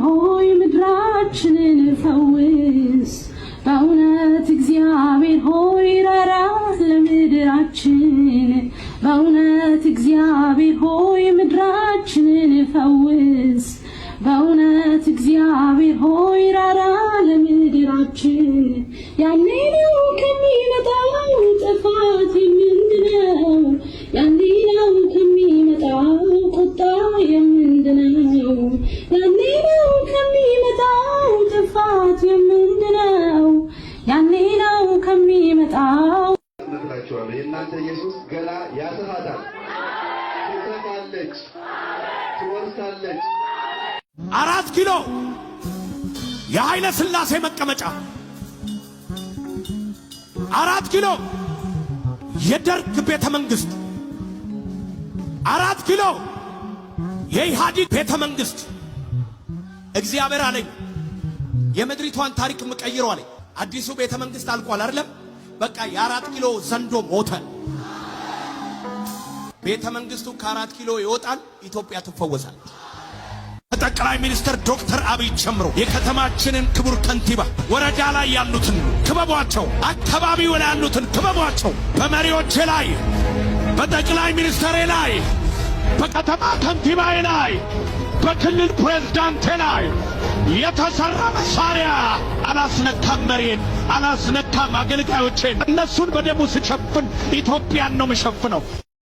ሆይ ምድራችንን ፈውስ በእውነት እግዚአብሔር ሆይ ራራ ለምድራችን በእውነት እግዚአብሔር ሆይ ምድራችንን ፈውስ በእውነት እግዚአብሔር ሆይ ራራ ለምድራችን ያኔ ነው ከሚመጣው ጥፋት የምንድነው ያኔ ነው ከሚመጣው ቁጣ የምንድነው ያኔ ነው ከሚመጣው ጥፋት የምንድነው ያኔ ነው ከሚመጣው ነግራችኋለሁ የእናንተ ኢየሱስ ገና ያሰፋታል ትሰፋለች ትወርሳለች 4 ኪሎ የኃይለ ሥላሴ መቀመጫ 4 ኪሎ የደርግ ቤተ መንግስት 4 ኪሎ የኢህአዲግ ቤተ መንግስት እግዚአብሔር አለኝ የምድሪቷን ታሪክ ምቀይረው አለኝ አዲሱ ቤተ መንግስት አልቋል አይደለም በቃ የ4 ኪሎ ዘንዶ ሞተ ቤተ መንግስቱ ከ4 ኪሎ ይወጣል ኢትዮጵያ ትፈወሳል ጠቅላይ ሚኒስትር ዶክተር አብይ ጨምሮ የከተማችንን ክቡር ከንቲባ ወረዳ ላይ ያሉትን ክበቧቸው አካባቢው ላይ ያሉትን ክበቧቸው በመሪዎች ላይ በጠቅላይ ሚኒስትር ላይ በከተማ ከንቲባዬ ላይ በክልል ፕሬዝዳንት ላይ የተሰራ መሳሪያ አላስነካም መሪን አላስነካም አገልጋዮችን እነሱን በደሙ ስሸፍን ኢትዮጵያን ነው መሸፍነው